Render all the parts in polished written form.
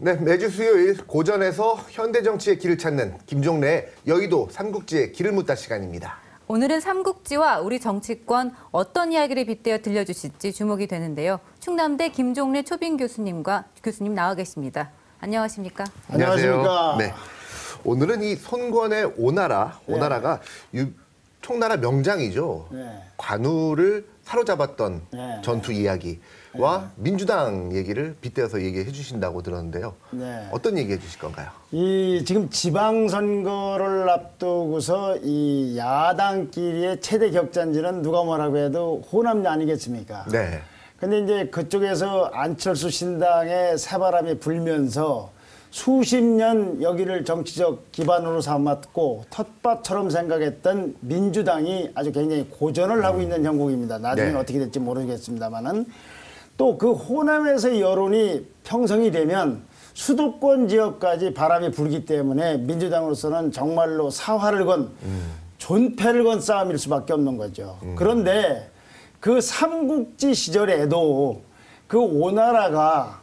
네, 매주 수요일 고전에서 현대 정치의 길을 찾는 김종래의 여의도 삼국지의 길을 묻다 시간입니다. 오늘은 삼국지와 우리 정치권 어떤 이야기를 빗대어 들려주실지 주목이 되는데요. 충남대 김종래 초빙 교수님 나와 계십니다. 안녕하십니까? 안녕하십니까? 네, 오늘은 이 손권의 오나라가 총나라 명장이죠. 네. 관우를 사로잡았던 전투 이야기와 민주당 얘기를 빗대어서 얘기해 주신다고 들었는데요. 어떤 얘기해 주실 건가요? 이 지금 지방선거를 앞두고서 이 야당끼리의 최대 격전지는 누가 뭐라고 해도 호남이 아니겠습니까? 네. 근데 이제 그쪽에서 안철수 신당의 새바람이 불면서 수십 년 여기를 정치적 기반으로 삼았고 텃밭처럼 생각했던 민주당이 아주 굉장히 고전을 하고 있는 형국입니다. 나중에 어떻게 될지 모르겠습니다만은 또 그 호남에서의 여론이 형성이 되면 수도권 지역까지 바람이 불기 때문에 민주당으로서는 정말로 사활을 건 존폐를 건 싸움일 수밖에 없는 거죠. 그런데 그 삼국지 시절에도 그 오나라가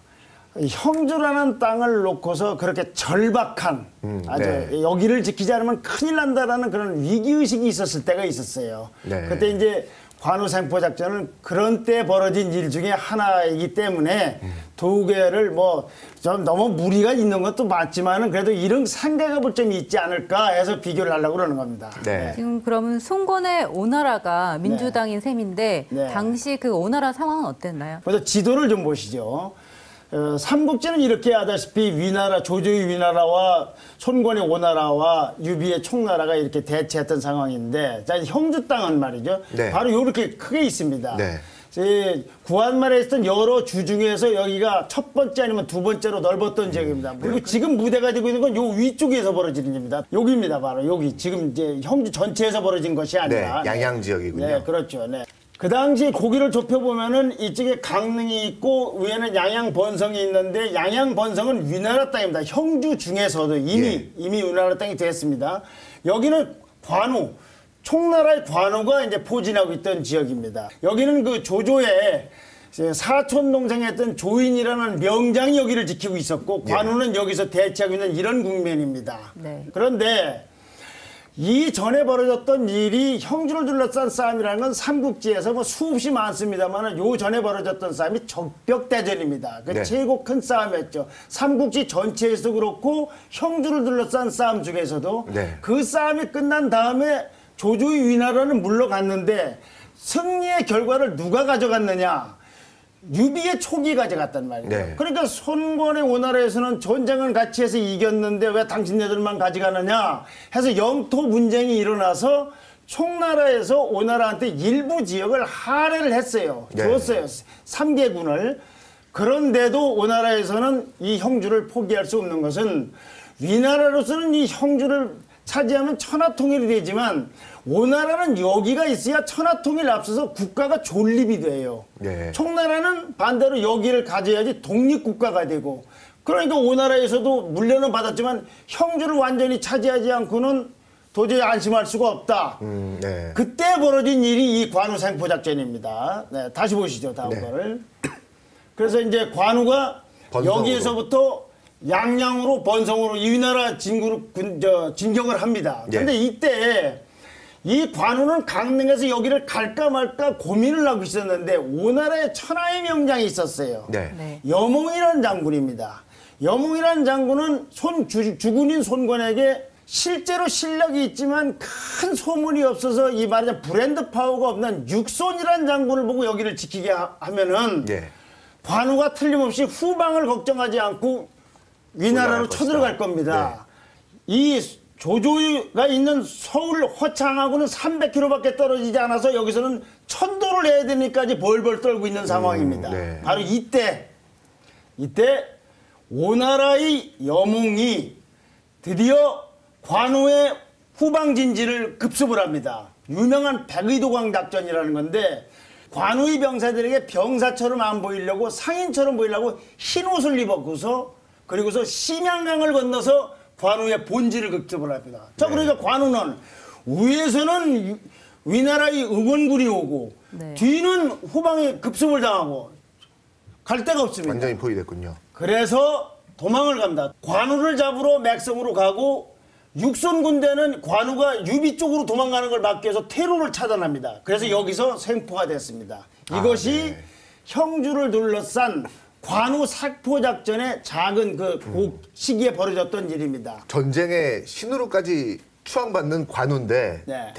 형주라는 땅을 놓고서 그렇게 절박한 여기를 지키지 않으면 큰일 난다라는 그런 위기의식이 있었을 때가 있었어요. 그때 이제 관우생포 작전은 그런 때 벌어진 일 중에 하나이기 때문에 두 개를 뭐 좀 너무 무리가 있는 것도 맞지만은 그래도 이런 생각해 볼 점이 있지 않을까 해서 비교를 하려고 그러는 겁니다. 지금 그러면 손권의 오나라가 민주당인 셈인데 당시 그 오나라 상황은 어땠나요? 그래서 지도를 좀 보시죠. 삼국지는 이렇게 하다시피 위나라, 조조의 위나라와 손권의 오나라와 유비의 총나라가 이렇게 대치했던 상황인데, 자, 형주 땅은 말이죠. 바로 이렇게 크게 있습니다. 구한말에 있었던 여러 주 중에서 여기가 첫 번째 아니면 두 번째로 넓었던 지역입니다. 그리고 지금 무대가 되고 있는 건 요 위쪽에서 벌어지는 일입니다. 여기입니다. 바로 여기. 지금 이제 형주 전체에서 벌어진 것이 아니라. 양양 지역이군요. 네, 그렇죠. 그 당시 고기를 좁혀보면은 이쪽에 강릉이 있고 위에는 양양 번성이 있는데 양양 번성은 위나라 땅입니다. 형주 중에서도 이미 위나라 땅이 됐습니다. 여기는 관우, 총나라의 관우가 이제 포진하고 있던 지역입니다. 여기는 그 조조의 사촌 동생했던 조인이라는 명장이 여기를 지키고 있었고 관우는 여기서 대치하고 있는 이런 국면입니다. 그런데 이 전에 벌어졌던 일이 형주를 둘러싼 싸움이라는 건 삼국지에서 뭐 수없이 많습니다만 요 전에 벌어졌던 싸움이 적벽대전입니다. 그 최고 큰 싸움이었죠. 삼국지 전체에서 그렇고 형주를 둘러싼 싸움 중에서도 그 싸움이 끝난 다음에 조조의 위나라는 물러갔는데 승리의 결과를 누가 가져갔느냐? 유비의 촉이 가져갔단 말이에요. 그러니까 손권의 오나라에서는 전쟁을 같이 해서 이겼는데 왜 당신네들만 가져가느냐 해서 영토 분쟁이 일어나서 총나라에서 오나라한테 일부 지역을 할애를 했어요. 줬어요. 3개군을. 그런데도 오나라에서는 이 형주를 포기할 수 없는 것은 위나라로서는 이 형주를 차지하면 천하통일이 되지만 오나라는 여기가 있어야 천하통일 앞서서 국가가 존립이 돼요. 총나라는 반대로 여기를 가져야지 독립국가가 되고 그러니까 오나라에서도 물려는 받았지만 형주를 완전히 차지하지 않고는 도저히 안심할 수가 없다. 그때 벌어진 일이 이 관우생포 작전입니다. 다시 보시죠. 다음 거를. 그래서 이제 관우가 여기에서부터 양양으로 번성으로 이 위나라 진격을 합니다. 그런데 이때 이 관우는 강릉에서 여기를 갈까 말까 고민을 하고 있었는데 오나라에 천하의 명장이 있었어요. 여몽이라는 장군입니다. 여몽이라는 장군은 주군인 손권에게 실제로 실력이 있지만 큰 소문이 없어서 이 말하자면 브랜드 파워가 없는 육손이라는 장군을 보고 여기를 지키게 하면은 관우가 틀림없이 후방을 걱정하지 않고 위나라로 쳐들어갈 겁니다. 이 조조가 있는 서울 허창하고는 300km밖에 떨어지지 않아서 여기서는 천도를 해야 되니까지 벌벌 떨고 있는 상황입니다. 바로 이때 오나라의 여몽이 드디어 관우의 후방 진지를 급습을 합니다. 유명한 백의도강 작전이라는 건데 관우의 병사들에게 병사처럼 안 보이려고 상인처럼 보이려고 흰 옷을 입었고서 그리고서 심양강을 건너서 관우의 본지를 급습을 합니다. 자, 그러니까 관우는 위에서는 위나라의 응원군이 오고 뒤는 후방에 급습을 당하고 갈 데가 없습니다. 완전히 포위됐군요. 그래서 도망을 갑니다. 관우를 잡으러 맥성으로 가고 육손 군대는 관우가 유비 쪽으로 도망가는 걸 막기 위해서 퇴로를 차단합니다. 그래서 여기서 생포가 됐습니다. 이것이 네. 형주를 둘러싼 관우 살포 작전의 작은 그 시기에 벌어졌던 일입니다. 전쟁의 신으로까지 추앙받는 관우인데 네.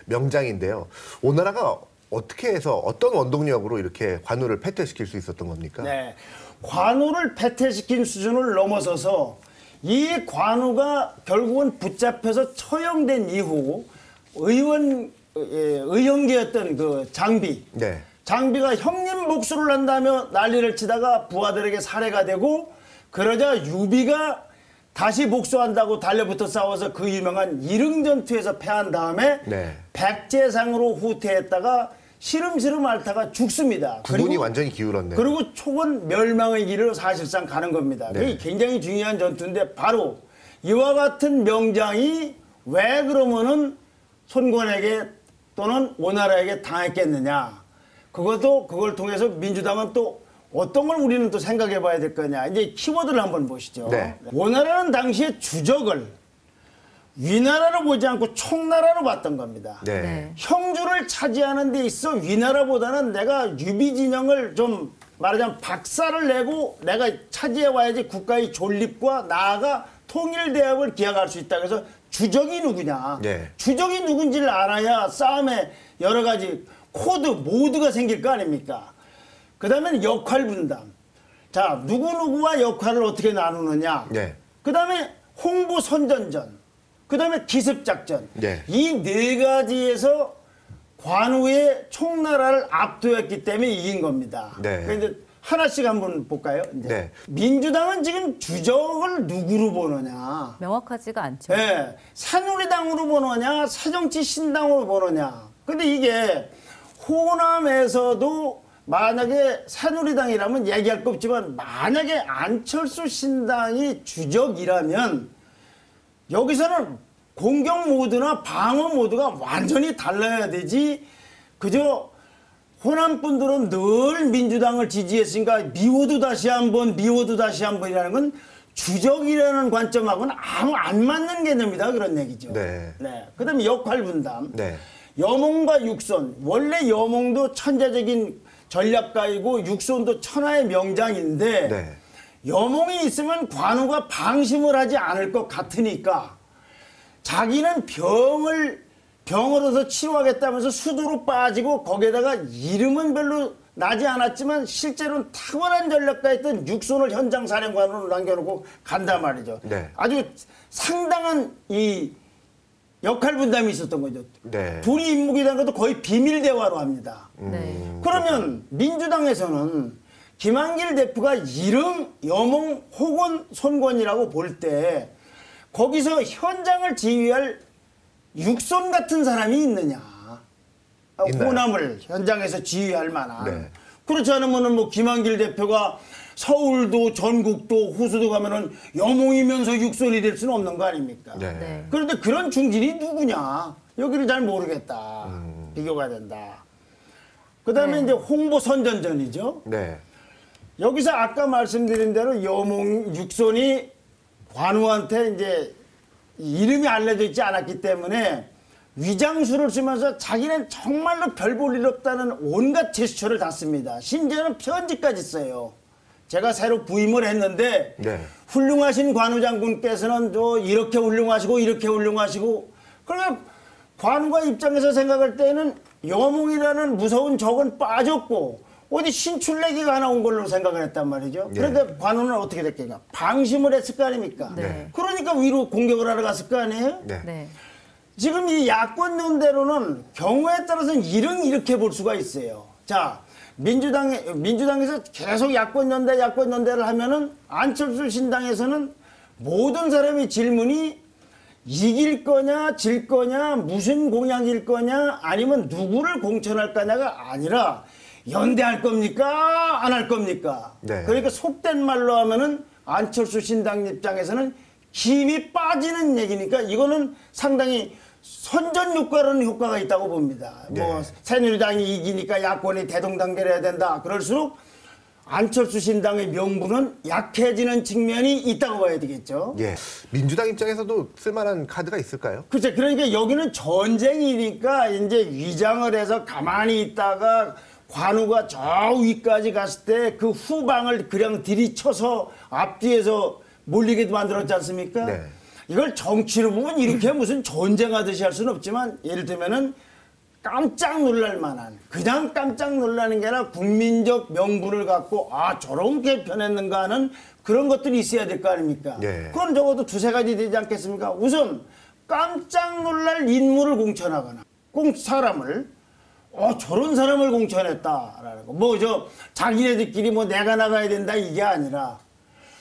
대명장인데요. 오나라가 어떻게 해서 어떤 원동력으로 이렇게 관우를 패퇴시킬 수 있었던 겁니까? 네. 관우를 패퇴시킨 수준을 넘어서서 이 관우가 결국은 붙잡혀서 처형된 이후 의형제였던 그 장비. 네. 장비가 형님 복수를 한다며 난리를 치다가 부하들에게 살해가 되고 그러자 유비가 다시 복수한다고 달려붙어 싸워서 그 유명한 일흥전투에서 패한 다음에 네. 백제상으로 후퇴했다가 시름시름 앓다가 죽습니다. 부분이 완전히 기울었네요. 그리고 총은 멸망의 길을 사실상 가는 겁니다. 네. 그게 굉장히 중요한 전투인데 바로 이와 같은 명장이 왜 그러면은 손권에게 또는 오나라에게 당했겠느냐. 그걸 통해서 민주당은 또 어떤 걸 우리는 또 생각해 봐야 될 거냐. 이제 키워드를 한번 보시죠. 네. 오나라는 당시에 주적을 위나라로 보지 않고 총나라로 봤던 겁니다. 네. 네. 형주를 차지하는 데 있어 위나라보다는 내가 유비 진영을 좀 말하자면 박살을 내고 내가 차지해 와야지 국가의 존립과 나아가 통일대업을 기약할 수 있다. 그래서 주적이 누구냐. 네. 주적이 누군지를 알아야 싸움에 여러 가지 코드, 모드가 생길 거 아닙니까? 그 다음에는 역할 분담. 자, 누구누구와 역할을 어떻게 나누느냐. 네. 그 다음에 홍보 선전전. 그 다음에 기습작전. 네. 이 네 가지에서 관우의 총나라를 압도했기 때문에 이긴 겁니다. 네. 그러니까 이제 하나씩 한번 볼까요? 이제. 네. 민주당은 지금 주적을 누구로 보느냐. 명확하지가 않죠. 네. 새누리당으로 보느냐, 새정치 신당으로 보느냐. 근데 이게 호남에서도 만약에 새누리당이라면 얘기할 거 없지만 만약에 안철수 신당이 주적이라면 여기서는 공격 모드나 방어 모드가 완전히 달라야 되지. 그저 호남 분들은 늘 민주당을 지지했으니까 미워도 다시 한번 이라는 건 주적이라는 관점하고는 아무 안 맞는 개념이다 그런 얘기죠. 네. 네. 그다음에 역할 분담. 네. 여몽과 육손. 원래 여몽도 천재적인 전략가이고 육손도 천하의 명장인데 네. 여몽이 있으면 관우가 방심을 하지 않을 것 같으니까 자기는 병으로서 치료하겠다면서 수도로 빠지고 거기에다가 이름은 별로 나지 않았지만 실제로는 탁월한 전략가였던 육손을 현장 사령관으로 남겨놓고 간단 말이죠. 네. 아주 상당한 이 역할 분담이 있었던 거죠. 네. 둘이 임묵이라는 것도 거의 비밀 대화로 합니다. 네. 그러면 민주당에서는 김한길 대표가 일흥, 여몽 혹은 손권이라고 볼 때 거기서 현장을 지휘할 육손 같은 사람이 있느냐. 있나요? 호남을 현장에서 지휘할 만한. 네. 그렇지 않으면은 뭐 김한길 대표가 서울도 전국도 호수도 가면은 여몽이면서 육손이 될 수는 없는 거 아닙니까? 네. 네. 그런데 그런 중진이 누구냐? 여기를 잘 모르겠다. 비교가 된다. 그 다음에 네. 이제 홍보 선전전이죠. 네. 여기서 아까 말씀드린 대로 여몽 육손이 관우한테 이제 이름이 알려져 있지 않았기 때문에 위장수를 쓰면서 자기는 정말로 별 볼 일 없다는 온갖 제스처를 다 씁니다. 심지어는 편지까지 써요. 제가 새로 부임을 했는데 네. 훌륭하신 관우 장군께서는 또 이렇게 훌륭하시고 이렇게 훌륭하시고 그러니까 관우가 입장에서 생각할 때는 여몽이라는 무서운 적은 빠졌고 어디 신출내기가 나온 걸로 생각을 했단 말이죠. 네. 그러니까 관우는 어떻게 됐겠냐. 방심을 했을 거 아닙니까? 네. 그러니까 위로 공격을 하러 갔을 거 아니에요? 네. 네. 지금 이 야권론대로는 경우에 따라서는 이렇게 볼 수가 있어요. 자, 민주당에서 계속 야권연대를 하면은 안철수 신당에서는 모든 사람의 질문이 이길 거냐, 질 거냐, 무슨 공약일 거냐, 아니면 누구를 공천할 거냐가 아니라 연대할 겁니까? 안 할 겁니까? 네. 그러니까 속된 말로 하면은 안철수 신당 입장에서는 힘이 빠지는 얘기니까 이거는 상당히 선전 효과라는 효과가 있다고 봅니다. 네. 뭐 새누리당이 이기니까 야권이 대동단결해야 된다. 그럴수록 안철수 신당의 명분은 약해지는 측면이 있다고 봐야 되겠죠. 예. 민주당 입장에서도 쓸만한 카드가 있을까요? 그렇죠. 그러니까 여기는 전쟁이니까 이제 위장을 해서 가만히 있다가 관우가 저 위까지 갔을 때 그 후방을 그냥 들이쳐서 앞뒤에서 몰리게 만들었지 않습니까? 네. 이걸 정치로 보면 이렇게 무슨 전쟁하듯이 할 수는 없지만 예를 들면은 깜짝 놀랄 만한 그냥 깜짝 놀라는 게 아니라 국민적 명분을 갖고 아 저런 게 변했는가 하는 그런 것들이 있어야 될 거 아닙니까? 네. 그건 적어도 두세 가지 되지 않겠습니까? 우선 깜짝 놀랄 인물을 공천하거나 꼭 사람을 저런 사람을 공천했다라는 거. 뭐 자기네들끼리 뭐 내가 나가야 된다 이게 아니라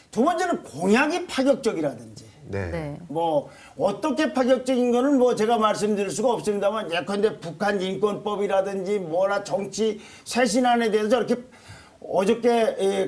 두 번째는 공약이 파격적이라든지 네. 네. 뭐 어떻게 파격적인 거는 뭐 제가 말씀드릴 수가 없습니다만 예컨대 북한 인권법이라든지 뭐나 정치 쇄신안에 대해서 저렇게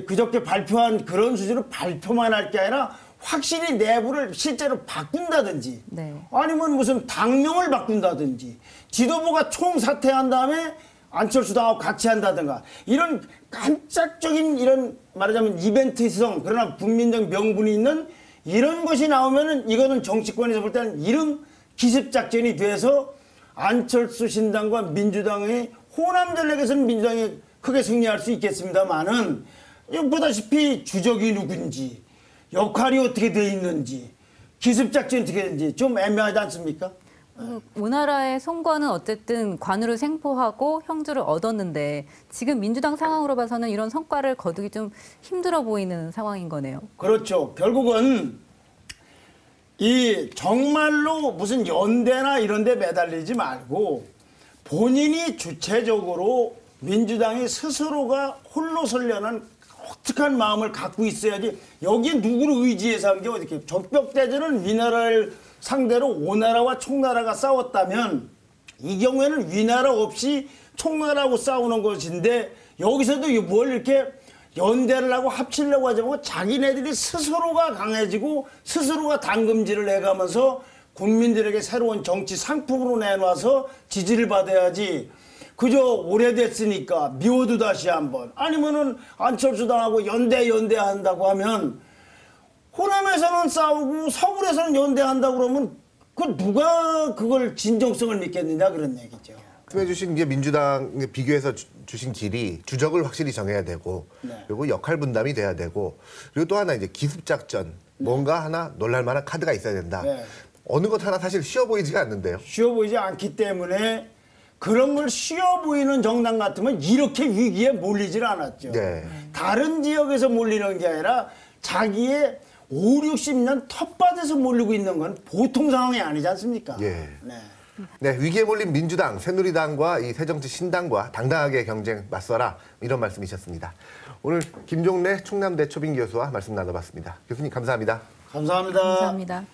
그저께 발표한 그런 수준으로 발표만 할 게 아니라 확실히 내부를 실제로 바꾼다든지 네. 아니면 무슨 당명을 바꾼다든지 지도부가 총사퇴한 다음에 안철수당하고 같이 한다든가 이런 깜짝적인 이런 말하자면 이벤트성 그러나 국민적 명분이 있는 이런 것이 나오면은 이거는 정치권에서 볼 때는 이런 기습작전이 돼서 안철수 신당과 민주당의 호남 전략에서는 민주당이 크게 승리할 수 있겠습니다만은 보다시피 주적이 누군지 역할이 어떻게 돼 있는지 기습작전이 어떻게 되는지 좀 애매하지 않습니까? 오나라의 선거는 어쨌든 관우를 생포하고 형주를 얻었는데 지금 민주당 상황으로 봐서는 이런 성과를 거두기 좀 힘들어 보이는 상황인 거네요. 그렇죠. 결국은 이 정말로 무슨 연대나 이런 데 매달리지 말고 본인이 주체적으로 민주당이 스스로가 홀로 서려는 독특한 마음을 갖고 있어야지 여기에 누구를 의지해서 한 게 어떻게 적벽대전은 위나라를 상대로 오나라와 총나라가 싸웠다면 이 경우에는 위나라 없이 총나라하고 싸우는 것인데 여기서도 뭘 이렇게 연대를 하고 합치려고 하지 말고 자기네들이 스스로가 강해지고 스스로가 당금질을 해가면서 국민들에게 새로운 정치 상품으로 내놔서 지지를 받아야지 그저 오래됐으니까 미워도 다시 한번 아니면은 안철수당하고 연대한다고 하면 호남에서는 싸우고 서울에서는 연대한다고 그러면 그 누가 그걸 진정성을 믿겠느냐 그런 얘기죠. 말씀해 주신 이제 민주당 비교해서 주신 길이 주적을 확실히 정해야 되고 네. 그리고 역할 분담이 돼야 되고 그리고 또 하나 이제 기습작전 뭔가 하나 놀랄 만한 카드가 있어야 된다. 네. 어느 것 하나 사실 쉬워 보이지가 않는데요. 쉬워 보이지 않기 때문에 그런 걸 쉬워 보이는 정당 같으면 이렇게 위기에 몰리질 않았죠. 네. 다른 지역에서 몰리는 게 아니라 자기의 5, 60년 텃밭에서 몰리고 있는 건 보통 상황이 아니지 않습니까? 예. 네. 네, 위기에 몰린 민주당, 새누리당과 이 새정치신당과 당당하게 경쟁 맞서라 이런 말씀이셨습니다. 오늘 김종래 충남대 초빙 교수와 말씀 나눠봤습니다. 교수님 감사합니다. 감사합니다. 감사합니다.